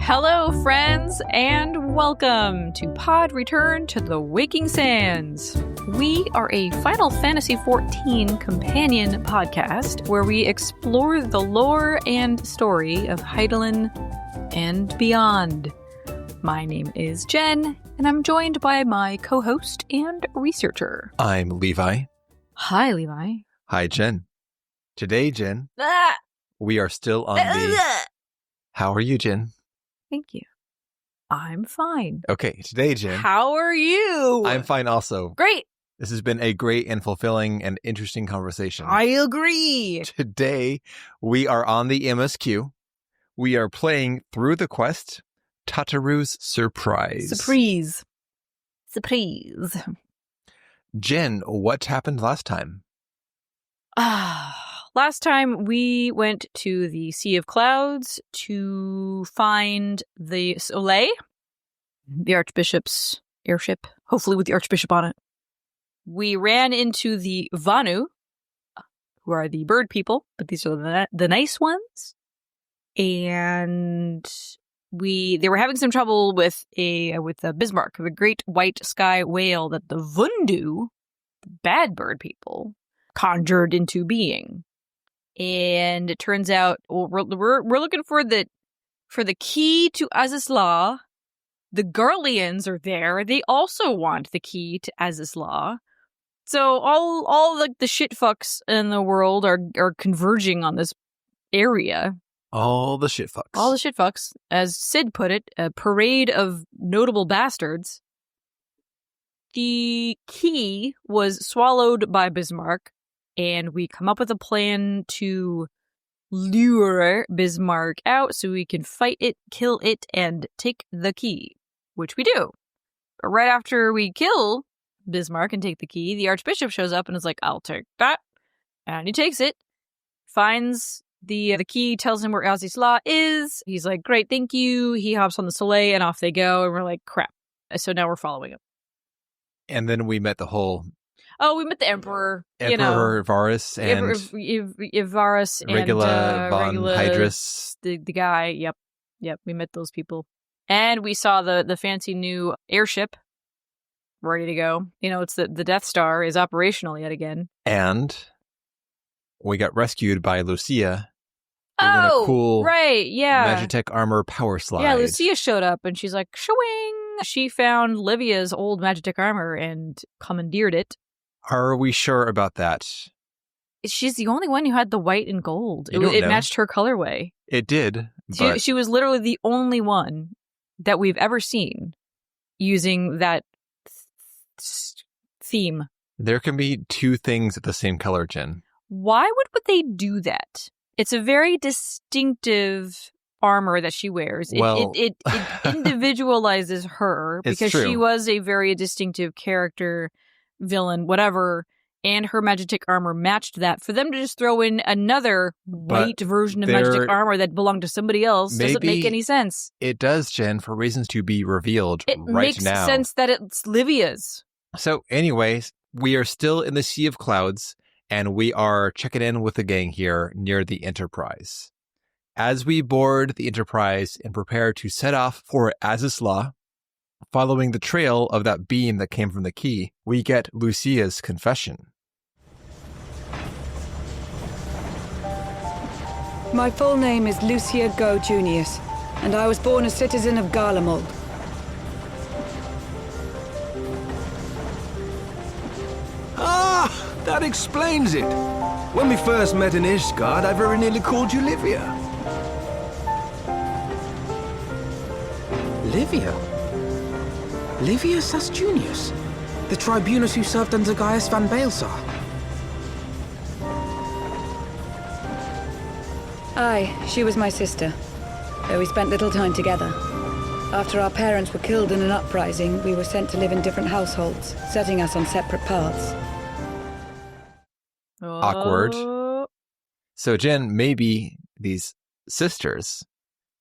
Hello, friends, and welcome to Pod Return to the Waking Sands. We are a Final Fantasy XIV companion podcast where we explore the lore and story of Hydaelyn and beyond. My name is Jen, and I'm joined by my co-host and researcher. I'm Levi. Hi, Levi. Hi, Jen. Today, Jen, we are still on the... How are you, Jen? Thank you. I'm fine. Okay, today, Jen. How are you? I'm fine also. Great. This has been a great and fulfilling and interesting conversation. I agree. Today, we are on the MSQ. We are playing through the quest, Tataru's Surprise. Surprise. Jen, what happened last time? Last time we went to the Sea of Clouds to find the Soleil, the Archbishop's airship, hopefully with the Archbishop on it. We ran into the Vanu, who are the bird people, but these are the nice ones. And they were having some trouble with the Bismarck, the great white sky whale that the Vundu, the bad bird people, conjured into being. And it turns out we're looking for the key to Azys Lla. The Garleans are there. They also want the key to Azys Lla. So all like the shit fucks in the world are converging on this area. All the shit fucks. All the shit fucks, as Sid put it, a parade of notable bastards. The key was swallowed by Bismarck. And we come up with a plan to lure Bismarck out so we can fight it, kill it, and take the key, which we do. But right after we kill Bismarck and take the key, the Archbishop shows up and is like, I'll take that. And he takes it, finds the key, tells him where Azys Lla is. He's like, great, thank you. He hops on the Soleil and off they go. And we're like, crap. So now we're following him. And then we met the whole... Oh, we met the Emperor. Emperor Varus and Varus and Regula von Regula, Hydrus. The guy. Yep. We met those people, and we saw the fancy new airship ready to go. It's the Death Star is operational yet again. And we got rescued by Lucia. Oh, a cool right, yeah. Magitech armor power slide. Yeah, Lucia showed up and she's like, shwing. She found Livia's old Magitech armor and commandeered it. Are we sure about that? She's the only one who had the white and gold. It know. Matched her colorway. It did. But... She was literally the only one that we've ever seen using that theme. There can be two things at the same color, Jen. Why would they do that? It's a very distinctive armor that she wears. Well, it individualizes her because she was a very distinctive character, villain, whatever, and her Magitech armor matched that. For them to just throw in another white version of Magitech armor that belonged to somebody else doesn't make any sense. It does, Jen, for reasons to be revealed right now. It makes sense that it's Livia's. So anyways, we are still in the Sea of Clouds, and we are checking in with the gang here near the Enterprise. As we board the Enterprise and prepare to set off for Azys Lla, following the trail of that beam that came from the key, we get Lucia's confession. My full name is Lucia Go Junius, and I was born a citizen of Garlemald. Ah, that explains it. When we first met in Ishgard, I very nearly called you Livia. Livia? Livia Sasjunius, the tribunus who served under Gaius van Baelsar. Aye, she was my sister, though we spent little time together. After our parents were killed in an uprising, we were sent to live in different households, setting us on separate paths. Awkward. So, Jen, maybe these sisters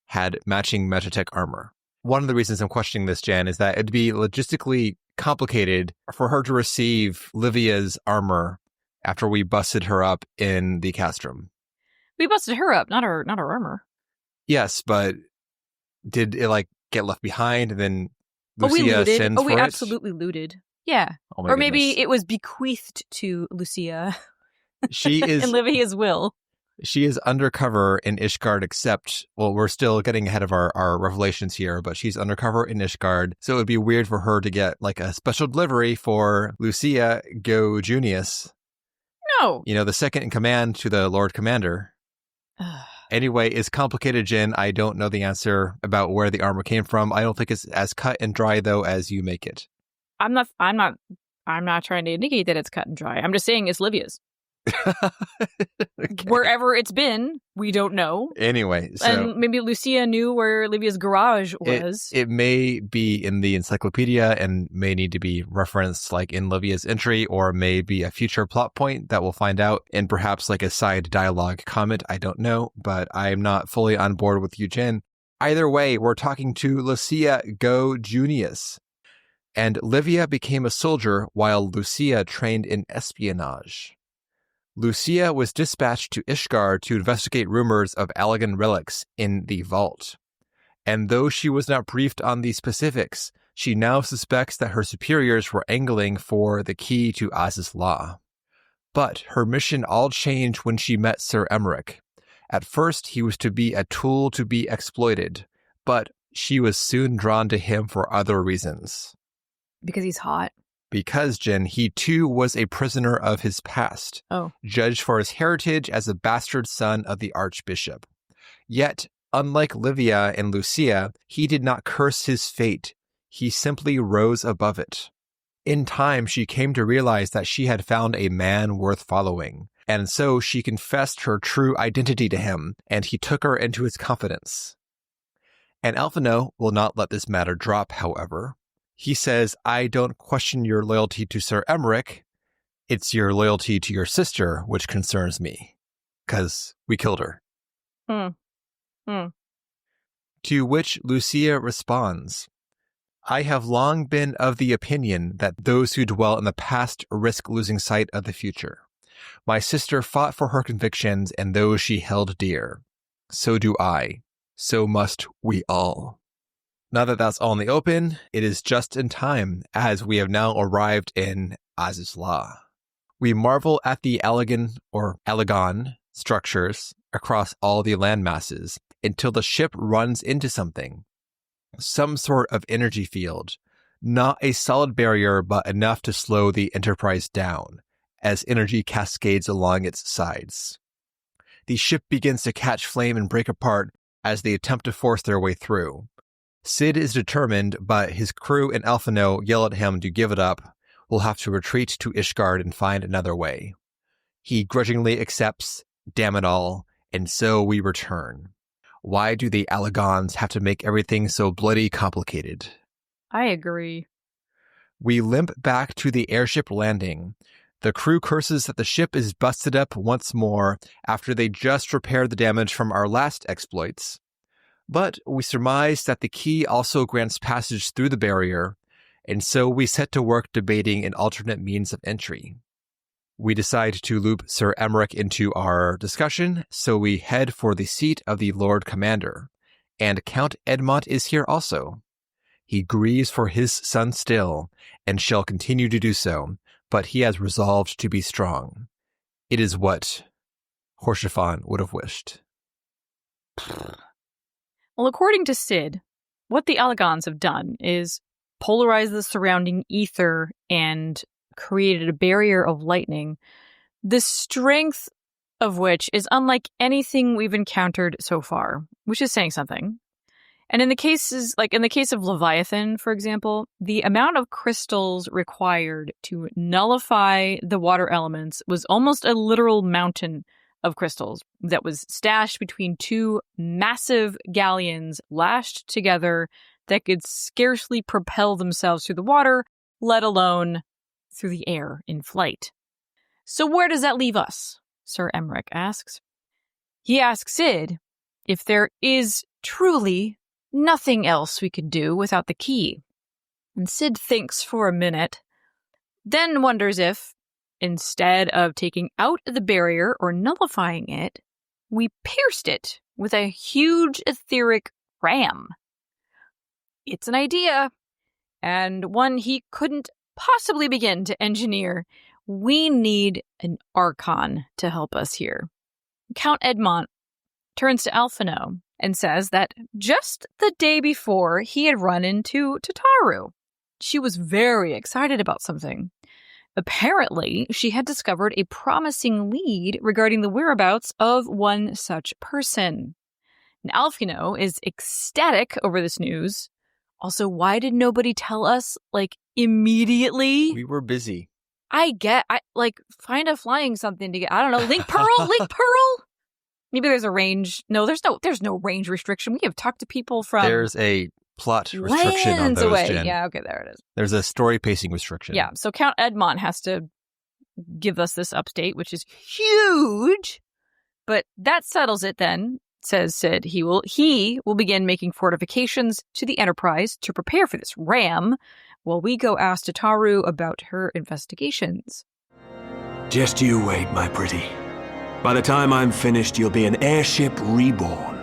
had matching Magitech armor. One of the reasons I'm questioning this, Jen, is that it'd be logistically complicated for her to receive Livia's armor after we busted her up in the castrum. We busted her up, not her armor. Yes, but Did it like get left behind and then We Lucia looted. sends for We it? absolutely looted. Yeah. Oh my Or maybe goodness. it was bequeathed to Lucia She is in Livia's will. She is undercover in Ishgard, except, well, we're still getting ahead of our revelations here, but she's undercover in Ishgard. So it would be weird for her to get like a special delivery for Lucia Go Junius. No. You know, the second in command to the Lord Commander. Anyway, it's complicated, Jin. I don't know the answer about where the armor came from. I don't think it's as cut and dry, though, as you make it. I'm not trying to indicate that it's cut and dry. I'm just saying it's Livia's. Okay. Wherever it's been, we don't know. Anyway, so And maybe Lucia knew where Livia's garage was. It may be in the encyclopedia and may need to be referenced like in Livia's entry, or may be a future plot point that we'll find out in perhaps like a side dialogue comment. I don't know, but I'm not fully on board with you, Jen. Either way, we're talking to Lucia Go Junius. And Livia became a soldier while Lucia trained in espionage. Lucia was dispatched to Ishgard to investigate rumors of Allagan relics in the vault. And though she was not briefed on the specifics, she now suspects that her superiors were angling for the key to Azys Lla. But her mission all changed when she met Sir Emmerich. At first, he was to be a tool to be exploited, but she was soon drawn to him for other reasons. Because he's hot. Because, Jen, he too was a prisoner of his past, judged for his heritage as a bastard son of the Archbishop. Yet, unlike Livia and Lucia, he did not curse his fate. He simply rose above it. In time, she came to realize that she had found a man worth following, and so she confessed her true identity to him, and he took her into his confidence. And Alphino will not let this matter drop, however. He says, I don't question your loyalty to Sir Emmerich. It's your loyalty to your sister which concerns me. Because we killed her. To which Lucia responds, I have long been of the opinion that those who dwell in the past risk losing sight of the future. My sister fought for her convictions and those she held dear. So do I. So must we all. Now that that's all in the open, it is just in time, as we have now arrived in Azys Lla. We marvel at the Allagan structures across all the land masses until the ship runs into something. Some sort of energy field. Not a solid barrier, but enough to slow the Enterprise down, as energy cascades along its sides. The ship begins to catch flame and break apart as they attempt to force their way through. Sid is determined, but his crew and Alphino yell at him to give it up. We'll have to retreat to Ishgard and find another way. He grudgingly accepts, damn it all, and so we return. Why do the Allagans have to make everything so bloody complicated? I agree. We limp back to the airship landing. The crew curses that the ship is busted up once more after they just repaired the damage from our last exploits. But we surmise that the key also grants passage through the barrier, and so we set to work debating an alternate means of entry. We decide to loop Sir Emmerich into our discussion, so we head for the seat of the Lord Commander, and Count Edmont is here also. He grieves for his son still, and shall continue to do so, but he has resolved to be strong. It is what Horsefan would have wished. Well, according to Sid, what the Allagans have done is polarize the surrounding ether and created a barrier of lightning, the strength of which is unlike anything we've encountered so far, which is saying something. And in the case of Leviathan, for example, the amount of crystals required to nullify the water elements was almost a literal mountain of crystals that was stashed between two massive galleons lashed together that could scarcely propel themselves through the water, let alone through the air in flight. So where does that leave us? Sir Emmerich asks. He asks Sid if there is truly nothing else we could do without the key. And Sid thinks for a minute, then wonders if, instead of taking out the barrier or nullifying it, we pierced it with a huge etheric ram. it's an idea, and one he couldn't possibly begin to engineer. We need an Archon to help us here. Count Edmont turns to Alphino and says that just the day before he had run into Tataru. She was very excited about something. Apparently, she had discovered a promising lead regarding the whereabouts of one such person. And Alphino is ecstatic over this news. Also, why did nobody tell us, immediately? We were busy. Find a flying something to get, I don't know, Link Pearl? Link Pearl? Maybe there's a range. No, there's no range restriction. We have talked to people from... There's a plot restriction on those, away. Jen. Yeah, okay, there it is. There's a story pacing restriction. Yeah, so Count Edmont has to give us this update, which is huge. But that settles it then, says Sid. He will begin making fortifications to the Enterprise to prepare for this ram while we go ask Tataru about her investigations. Just you wait, my pretty. By the time I'm finished, you'll be an airship reborn.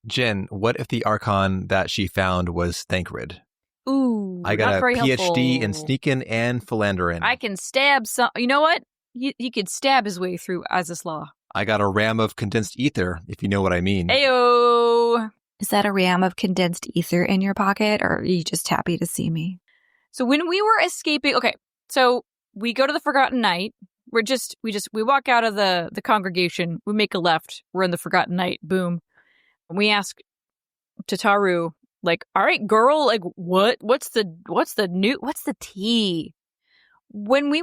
Jen, what if the Archon that she found was Thancred? Ooh, I got not a very PhD helpful. in sneaking and philandering. I can stab some... You know what? He could stab his way through Azys Lla. I got a ram of condensed ether, if you know what I mean. Ayo! Is that a ram of condensed ether in your pocket, or are you just happy to see me? So when we were escaping... Okay, so we go to the Forgotten Night. We walk out of the congregation. We make a left. We're in the Forgotten Night. Boom. And we ask Tataru, all right, girl, what's the tea? When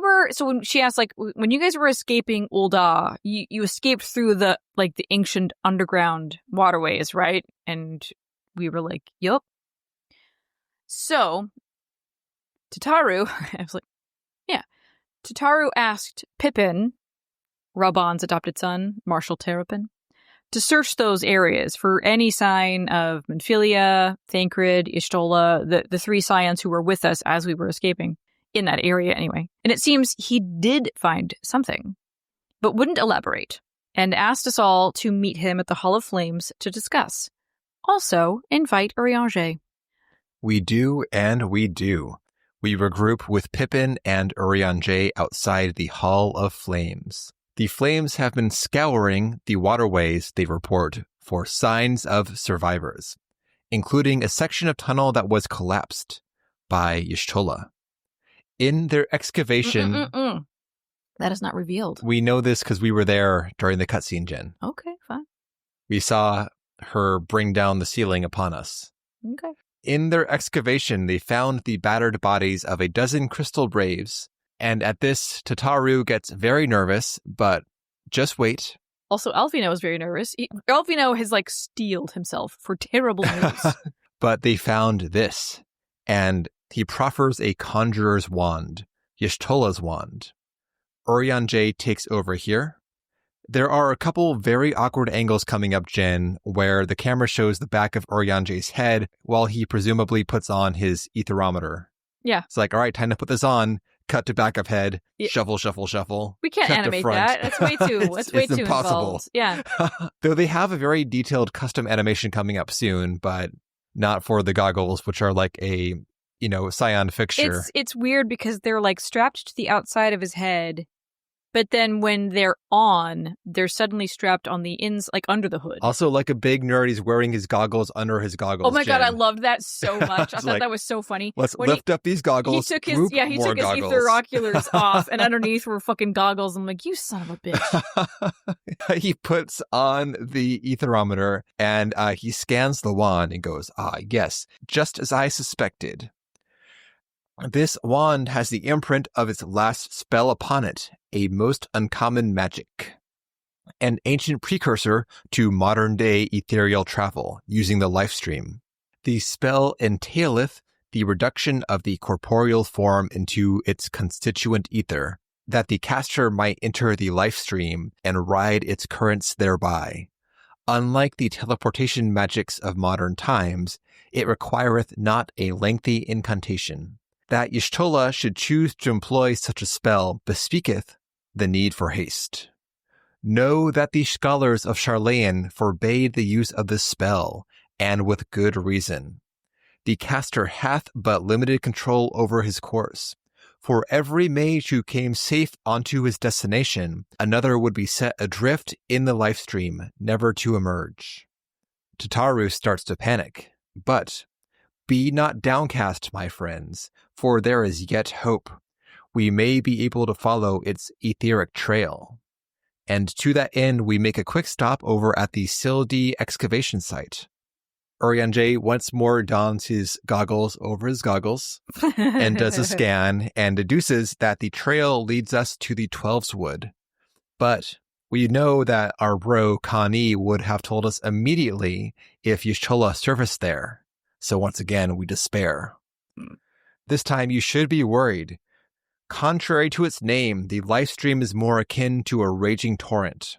she asked, when you guys were escaping Ul'dah, you escaped through the ancient underground waterways, right? And we were like, yup. So Tataru, I was like, yeah. Tataru asked Pippin, Rabban's adopted son, Marshal Terrapin, to search those areas for any sign of Menphilia, Thancred, Y'shtola, the three scions who were with us as we were escaping, in that area anyway. And it seems he did find something, but wouldn't elaborate, and asked us all to meet him at the Hall of Flames to discuss. Also, invite Urianger. We do, and we do. We regroup with Pippin and Urianger outside the Hall of Flames. The Flames have been scouring the waterways, they report, for signs of survivors, including a section of tunnel that was collapsed by Y'shtola. In their excavation... That is not revealed. We know this because we were there during the cutscene, Jen. Okay, fine. We saw her bring down the ceiling upon us. Okay. In their excavation, they found the battered bodies of a dozen crystal braves. And at this, Tataru gets very nervous, but just wait. Also, Alphino is very nervous. Alphino has, steeled himself for terrible news. But they found this, and he proffers a conjurer's wand, Y'shtola's wand. Urianger takes over here. There are a couple very awkward angles coming up, Jen, where the camera shows the back of Urianger's head while he presumably puts on his etherometer. Yeah. It's all right, time to put this on. Cut to back of head, shuffle, shuffle, shuffle. We can't animate that. That's way too. It's way too impossible. Involved. Yeah. Though they have a very detailed custom animation coming up soon, but not for the goggles, which are like a Scion fixture. It's weird because they're strapped to the outside of his head, but then when they're on, they're suddenly strapped on the under the hood. Also, like a big nerd, he's wearing his goggles under his goggles. Oh my God, I loved that so much. I thought that was so funny. Let's lift up these goggles. He took his etheroculars off, and underneath were fucking goggles. I'm like, you son of a bitch. He puts on the etherometer and he scans the wand and goes, yes, just as I suspected. This wand has the imprint of its last spell upon it, a most uncommon magic. An ancient precursor to modern-day ethereal travel, using the Lifestream. The spell entaileth the reduction of the corporeal form into its constituent ether, that the caster might enter the Lifestream and ride its currents thereby. Unlike the teleportation magics of modern times, it requireth not a lengthy incantation. That Y'shtola should choose to employ such a spell bespeaketh the need for haste. Know that the scholars of Sharlayan forbade the use of this spell, and with good reason. The caster hath but limited control over his course. For every mage who came safe onto his destination, another would be set adrift in the Lifestream, never to emerge. Tataru starts to panic, but be not downcast, my friends, for there is yet hope. We may be able to follow its etheric trail. And to that end, we make a quick stop over at the Sildi excavation site. Urianger once more dons his goggles over his goggles and does a scan and deduces that the trail leads us to the Twelveswood. But we know that our bro Connie would have told us immediately if Y'shtola surfaced there. So once again, we despair. This time you should be worried. Contrary to its name, the Lifestream is more akin to a raging torrent.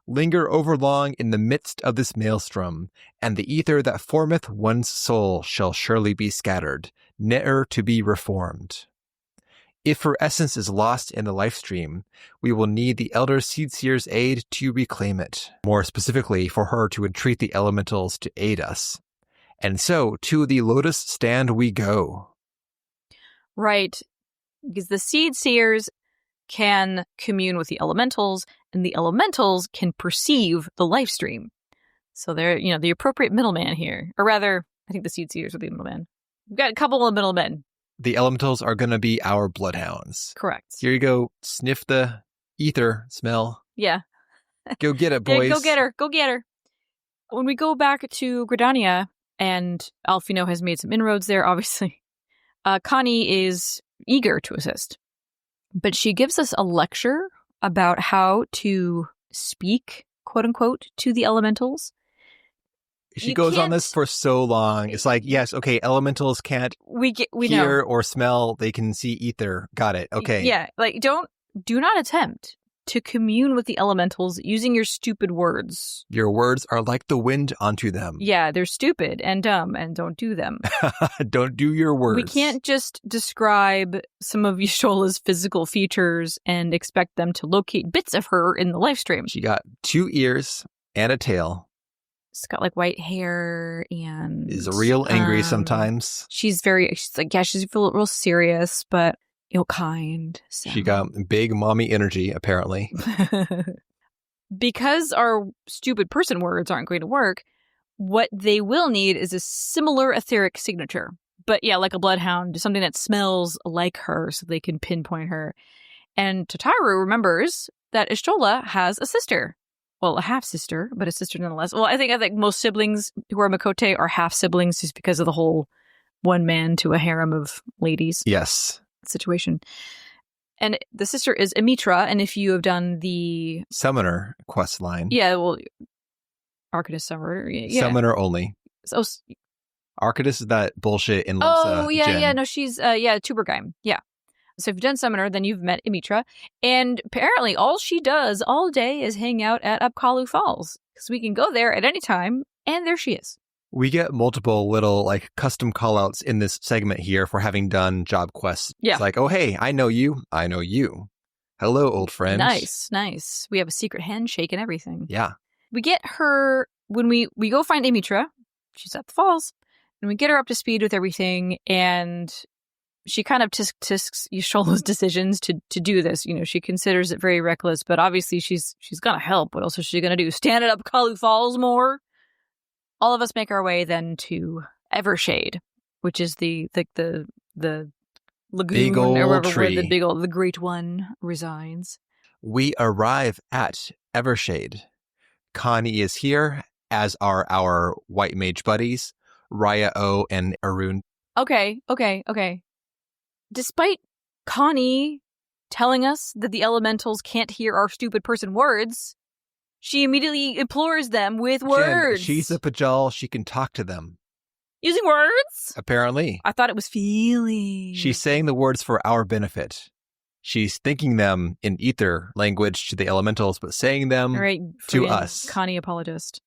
Linger overlong in the midst of this maelstrom, and the ether that formeth one's soul shall surely be scattered, ne'er to be reformed. If her essence is lost in the Lifestream, we will need the Elder Seedseer's aid to reclaim it, more specifically for her to entreat the elementals to aid us. And so, to the Lotus Stand we go. Right, because the Seedseers can commune with the elementals, and the elementals can perceive the Lifestream. So they're, the appropriate middleman here. Or rather, I think the Seedseers are the middleman. We've got a couple of middlemen. The elementals are going to be our bloodhounds. Correct. Here you go. Sniff the ether smell. Yeah. Go get it, boys. Yeah, go get her. Go get her. When we go back to Gridania, and Alfino has made some inroads there, obviously, Connie is eager to assist. But she gives us a lecture about how to speak, quote unquote, to the elementals. She goes on this for so long. It's like, yes, okay, elementals can't hear or smell. They can see ether. Got it. Okay. Yeah, do not attempt to commune with the elementals using your stupid words. Your words are like the wind onto them. Yeah, they're stupid and dumb, and don't do them. Don't do your words. We can't just describe some of Y'shtola's physical features and expect them to locate bits of her in the Lifestream. She got 2 ears and a tail. She's got white hair and is real angry sometimes. She's she's real serious, but kind. So. She got big mommy energy, apparently. Because our stupid person words aren't going to work, what they will need is a similar etheric signature. But yeah, like a bloodhound, something that smells like her so they can pinpoint her. And Tataru remembers that Y'shtola has a sister. Well, a half-sister, but a sister nonetheless. Well, I think most siblings who are Makote are half-siblings just because of the whole one man to a harem of ladies. Yes. Situation. And the sister is Amitra, and if you have done the Summoner quest line. Yeah, well, Arcadus Summoner. Yeah. Summoner only. So, Arcadus is that bullshit in Limsa. Oh, yeah, Jen. yeah, no, she's, Tubergeim. Yeah. So if you've done Summoner, then you've met Amitra. And apparently all she does all day is hang out at Upkalu Falls. Because we can go there at any time, and there she is. We get multiple little custom callouts in this segment here for having done job quests. Yeah. It's like, oh, hey, I know you. I know you. Hello, old friend. Nice. We have a secret handshake and everything. Yeah. We get her, when we go find Amitra, she's at the falls, and we get her up to speed with everything, and she kind of tisks Y'shtola's decisions to do this. She considers it very reckless, but obviously she's gonna help. What else is she gonna do? Stand it up Kalu Falls more? All of us make our way then to Evershade, which is the lagoon big old or wherever tree. where the Great One resides. We arrive at Evershade. Connie is here, as are our white mage buddies, Raya O and Arun. Okay. Despite Connie telling us that the elementals can't hear our stupid person words, she immediately implores them with words. Jen, she's a Pajal. She can talk to them. Using words? Apparently. I thought it was feeling. She's saying the words for our benefit. She's thinking them in ether language to the elementals, but saying them to us. Connie apologist.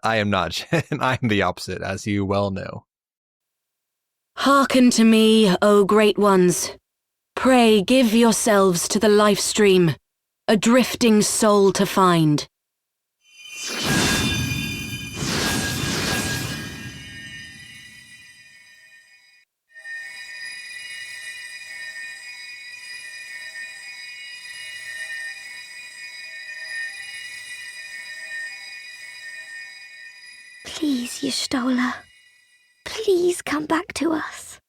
I am not, Jen. I am the opposite, as you well know. Hearken to me, O great ones. Pray give yourselves to the Lifestream, a drifting soul to find. Please, Y'shtola. Please come back to us.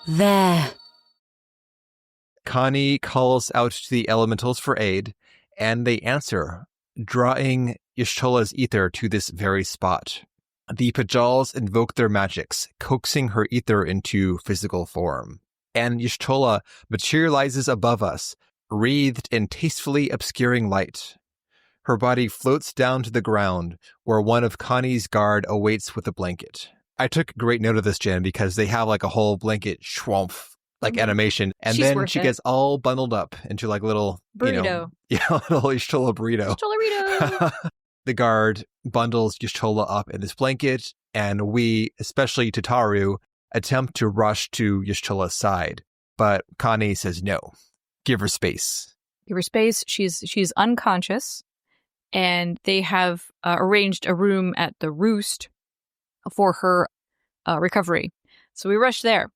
There. Connie calls out to the elementals for aid, and they answer, drawing Y'shtola's ether to this very spot. The Pajals invoke their magics, coaxing her ether into physical form. And Y'shtola materializes above us, wreathed in tastefully obscuring light. Her body floats down to the ground, where one of Connie's guard awaits with a blanket. I took great note of this, Jen, because they have like a whole blanket schwumph, like animation. And then she gets all bundled up into like little burrito. Little Y'shtola burrito. Y'shtola. The guard bundles Y'shtola up in this blanket, and we, especially Tataru, attempt to rush to Y'shtola's side. But Connie says no. Give her space. Give her space. She's unconscious, and they have arranged a room at the Roost for her recovery. So we rush there.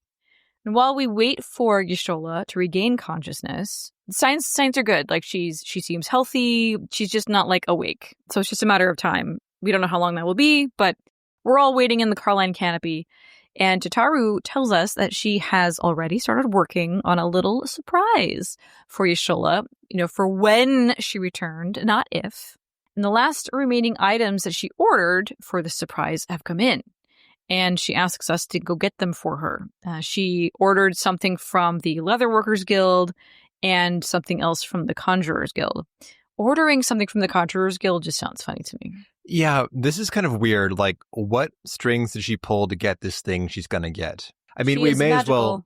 And while we wait for Y'shtola to regain consciousness, signs are good. Like she seems healthy. She's just not like awake. So it's just a matter of time. We don't know how long that will be, but we're all waiting in the Carline canopy. And Tataru tells us that she has already started working on a little surprise for Y'shtola, for when she returned, not if. And the last remaining items that she ordered for the surprise have come in. And she asks us to go get them for her. She ordered something from the Leatherworkers Guild and something else from the Conjurers Guild. Ordering something from the Conjurers Guild just sounds funny to me. Yeah, this is kind of weird. Like, what strings did she pull to get this thing she's going to get? I mean, we may as well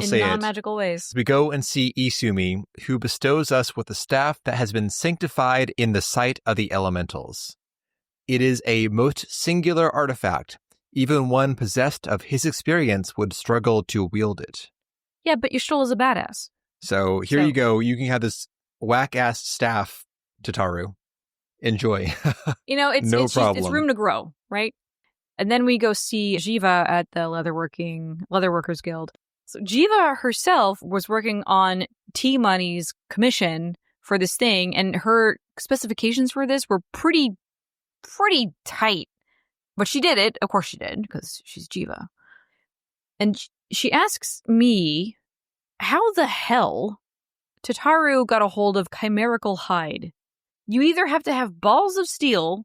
say it. In non-magical ways. We go and see Isumi, who bestows us with a staff that has been sanctified in the sight of the elementals. It is a most singular artifact. Even one possessed of his experience would struggle to wield it. Yeah, but Y'shtola's a badass. So here you go. You can have this whack-ass staff, Tataru. Enjoy. It's room to grow, right? And then we go see Jiva at the Leatherworkers Guild. So Jiva herself was working on T-Money's commission for this thing, and her specifications for this were pretty tight. But she did it. Of course she did, because she's Jiva. And she asks me how the hell Tataru got a hold of chimerical hide. You either have to have balls of steel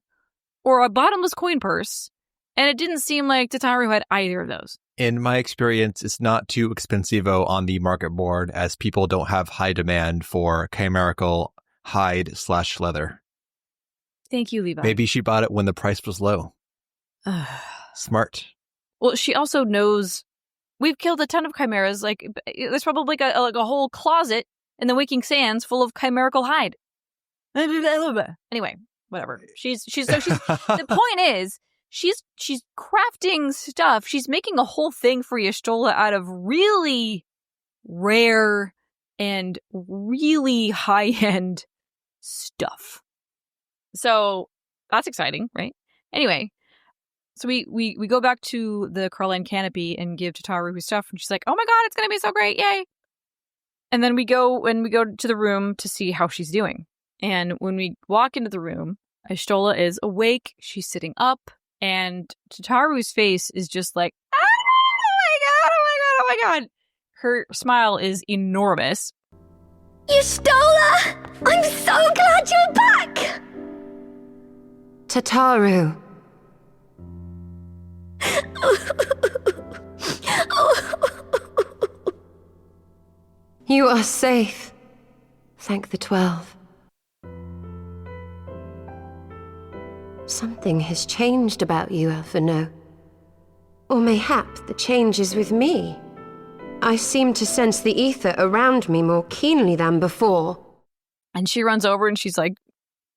or a bottomless coin purse, and it didn't seem like Tataru had either of those. In my experience, it's not too expensivo on the market board, as people don't have high demand for chimerical hide/leather. Thank you, Levi. Maybe she bought it when the price was low. Smart. Well, she also knows we've killed a ton of chimeras. Like, there's probably like a whole closet in the Waking Sands full of chimerical hide. Anyway, whatever. She's the point is she's crafting stuff. She's making a whole thing for Y'shtola out of really rare and really high-end stuff. So that's exciting, right? Anyway, so we go back to the Carline canopy and give Tataru his stuff, and she's like, "Oh my god, it's gonna be so great, yay!" And then we go to the room to see how she's doing. And when we walk into the room, Y'shtola is awake. She's sitting up, and Tataru's face is just like, oh my god. Her smile is enormous. Y'shtola! I'm so glad you're back! Tataru. You are safe. Thank the 12. Something has changed about you, Alphino. Or mayhap the change is with me. I seem to sense the ether around me more keenly than before. And she runs over and she's like,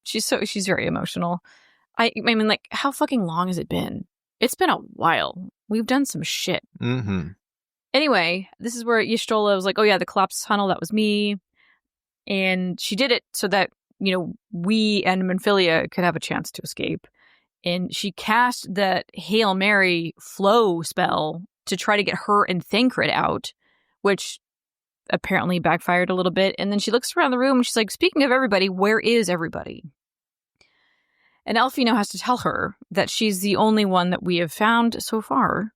she's very emotional. I mean, like, how fucking long has it been? It's been a while. We've done some shit. Mm-hmm. Anyway, this is where Y'shtola was like, oh yeah, the collapsed tunnel, that was me. And she did it so that, we and Menphilia could have a chance to escape. And she cast that Hail Mary flow spell to try to get her and Thancred out, which apparently backfired a little bit. And then she looks around the room and she's like, speaking of everybody, where is everybody? And Alphino has to tell her that she's the only one that we have found so far.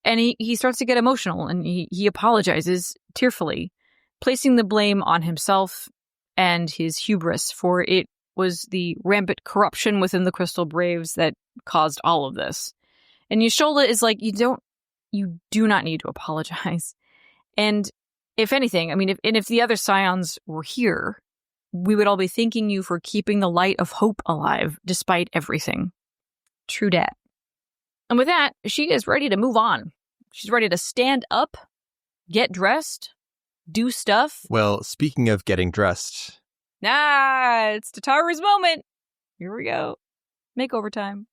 And he starts to get emotional and he apologizes tearfully, placing the blame on himself and his hubris, for it was the rampant corruption within the Crystal Braves that caused all of this. And Y'shtola is like, you do not need to apologize. And if anything, I mean, if the other Scions were here, we would all be thanking you for keeping the light of hope alive despite everything. True dat. And with that, she is ready to move on. She's ready to stand up, get dressed, do stuff. Well, speaking of getting dressed. It's Tataru's moment. Here we go. Makeover time.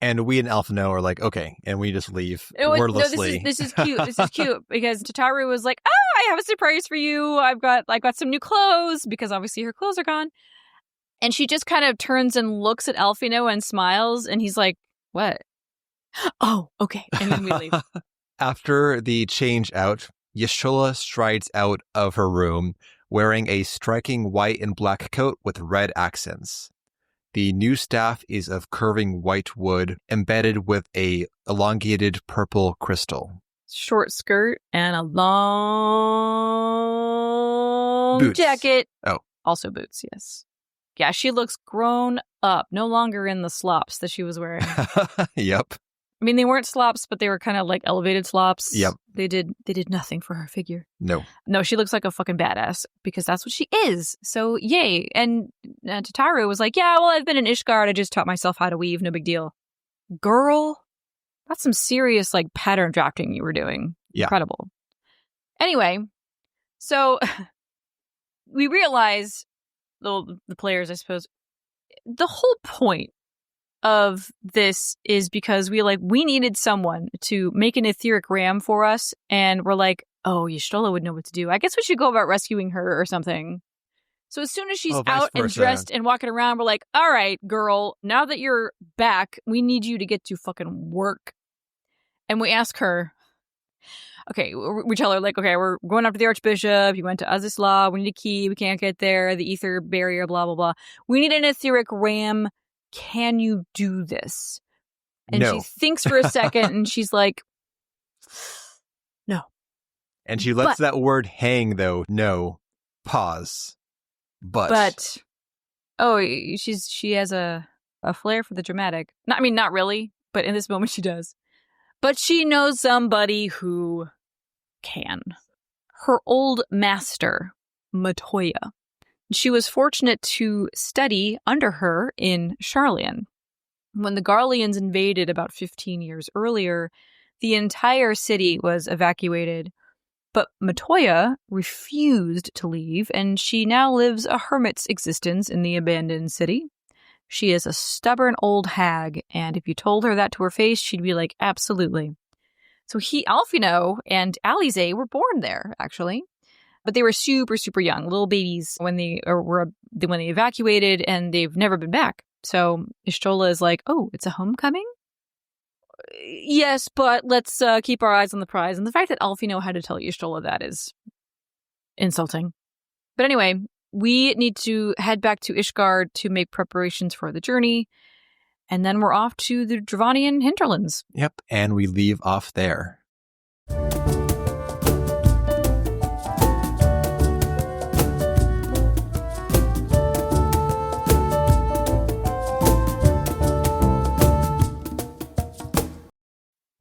And we and Alphino are like, okay, and we just leave wordlessly. No, this is cute. This is cute because Tataru was like, "Oh, I have a surprise for you. I've got some new clothes," because obviously her clothes are gone. And she just kind of turns and looks at Alphino and smiles, and he's like, "What?" "Oh, okay." And then we leave. After the change out, Y'shtola strides out of her room wearing a striking white and black coat with red accents. The new staff is of curving white wood embedded with a elongated purple crystal. Short skirt and a long boots. Jacket. Oh. Also boots, yes. Yeah, she looks grown up, no longer in the slops that she was wearing. Yep. I mean, they weren't slops, but they were kind of like elevated slops. Yep. They did nothing for her figure. No, she looks like a fucking badass because that's what she is. So, yay. And Tataru was like, yeah, well, I've been in Ishgard. I just taught myself how to weave. No big deal. Girl, that's some serious like pattern drafting you were doing. Yeah. Incredible. Anyway, so we realize, the players, I suppose, the whole point of this is because we needed someone to make an etheric ram for us, and we're like, oh, Y'shtola would know what to do. I guess we should go about rescuing her or something. So as soon as she's out and dressed and walking around, we're like, all right, girl, now that you're back, we need you to get to fucking work. And we ask her, okay, we tell her, like, okay, we're going after the Archbishop. He went to Azys Lla. We need a key. We can't get there. The ether barrier, blah, blah, blah. We need an etheric ram. Can you do this? And no. She thinks for a second and she's like, no. And she lets that word hang, though. No. Pause. But. Oh, she has a flair for the dramatic. Not really, but in this moment she does. But she knows somebody who can. Her old master, Matoya. She was fortunate to study under her in Sharlayan. When the Garleans invaded about 15 years earlier, the entire city was evacuated. But Matoya refused to leave, and she now lives a hermit's existence in the abandoned city. She is a stubborn old hag, and if you told her that to her face, she'd be like, absolutely. So Alphino and Alize were born there, actually. But they were super, super young, little babies when they evacuated, and they've never been back. So Y'shtola is like, oh, it's a homecoming? Yes, but let's keep our eyes on the prize. And the fact that Alphino had to tell Y'shtola that is insulting. But anyway, we need to head back to Ishgard to make preparations for the journey. And then we're off to the Dravanian hinterlands. Yep, and we leave off there.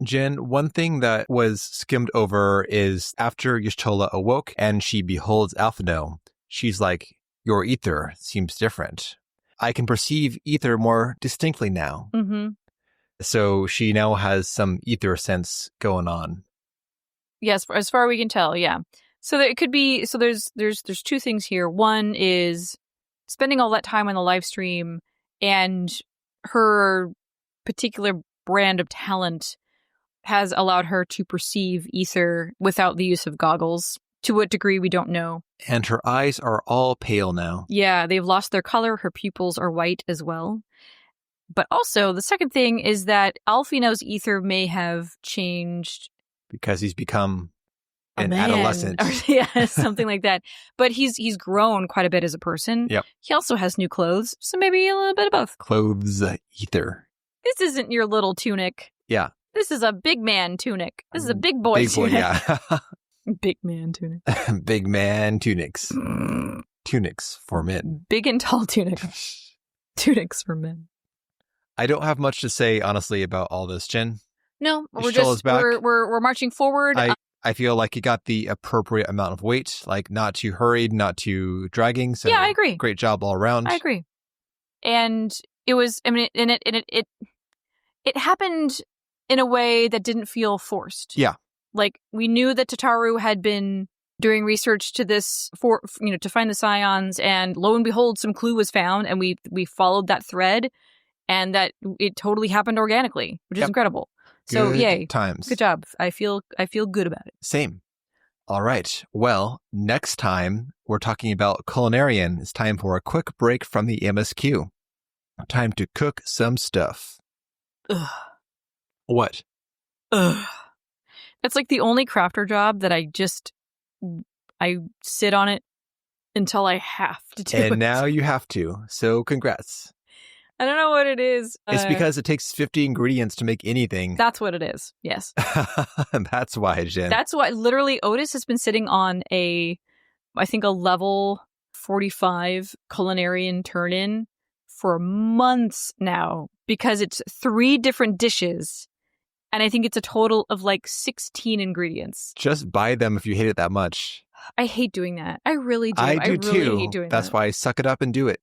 Jen, one thing that was skimmed over is after Y'shtola awoke and she beholds Alphino, she's like, your ether seems different. I can perceive ether more distinctly now. Mm-hmm. So she now has some ether sense going on. Yes, as far as we can tell, yeah. So there, it could be, so there's two things here. One is spending all that time on the Lifestream and her particular brand of talent has allowed her to perceive ether without the use of goggles. To what degree, we don't know. And her eyes are all pale now. Yeah, they've lost their color. Her pupils are white as well. But also, the second thing is that Alfino's ether may have changed. Because he's become an man. adolescent. Yeah, something like that. But he's grown quite a bit as a person. Yep. He also has new clothes, so maybe a little bit of both. Clothes ether. This isn't your little tunic. Yeah. This is a big man tunic. This is a big boy tunic. Yeah. Big man tunic. Big man tunics. Tunics for men. Big and tall tunic. Tunics for men. I don't have much to say, honestly, about all this, Jen. No, we're Stroll just is back. we're marching forward. I feel like you got the appropriate amount of weight, like not too hurried, not too dragging. So yeah, I agree. Great job all around. I agree. And it was, I mean, it happened in a way that didn't feel forced. Yeah. Like, we knew that Tataru had been doing research to this to find the scions, and lo and behold, some clue was found, and we followed that thread, and that it totally happened organically, which is incredible. So Good yay. times. Good job. I feel good about it. Same. All right. Well, next time we're talking about Culinarian. It's time for a quick break from the MSQ. Time to cook some stuff. Ugh. What? Ugh. That's like the only crafter job that I sit on it until I have to do it. And now you have to. So congrats. I don't know what it is. It's because it takes 50 ingredients to make anything. That's what it is. Yes. That's why, Jen. That's why literally Otis has been sitting on I think a level 45 Culinarian turn-in for months now, because it's 3 different dishes. And I think it's a total of like 16 ingredients. Just buy them if you hate it that much. I hate doing that. I really do. I do really too. hate doing That's that. why I suck it up and do it.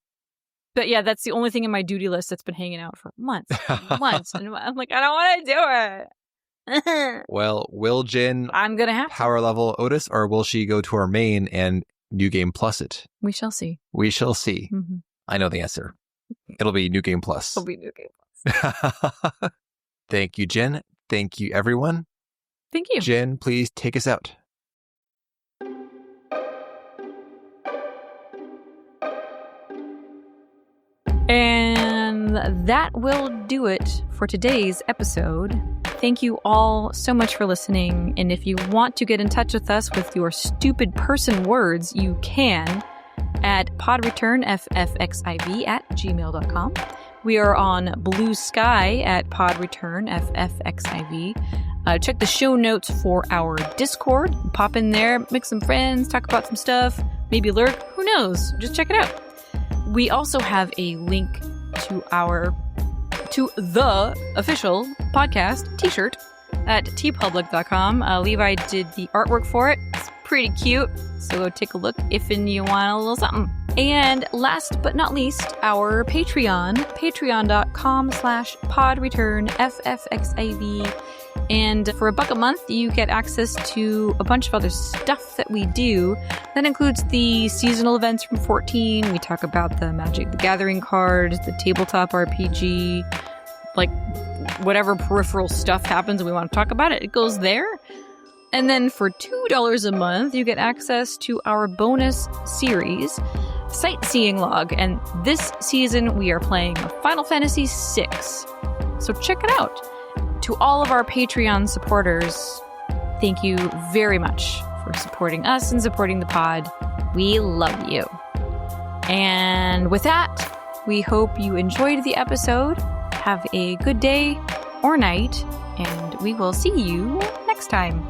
But yeah, that's the only thing in my duty list that's been hanging out for months. And I'm like, I don't want to do it. Well, will Jen I'm going to have to. power level Otis, or will she go to our main and New Game Plus it? We shall see. We shall see. Mm-hmm. I know the answer. It'll be New Game Plus. It'll be New Game Plus. Thank you, Jen. Thank you, everyone. Thank you. Jen, please take us out. And that will do it for today's episode. Thank you all so much for listening. And if you want to get in touch with us with your stupid person words, you can at podreturnffxiv@gmail.com. We are on Blue Sky at podreturnffxiv. Check the show notes for our Discord. Pop in there, make some friends, talk about some stuff, maybe lurk. Who knows? Just check it out. We also have a link to the official podcast t-shirt at tpublic.com. Levi did the artwork for it. It's pretty cute, so go take a look if you want a little something. And last but not least, our Patreon, patreon.com/podreturnffxiv. And for $1 a month, you get access to a bunch of other stuff that we do. That includes the seasonal events from 14. We talk about the Magic the Gathering cards, the tabletop RPG, like whatever peripheral stuff happens and we want to talk about it, it goes there. And then for $2 a month, you get access to our bonus series, Sightseeing Log. And this season, we are playing Final Fantasy VI. So check it out. To all of our Patreon supporters, thank you very much for supporting us and supporting the pod. We love you. And with that, we hope you enjoyed the episode. Have a good day or night, and we will see you next time.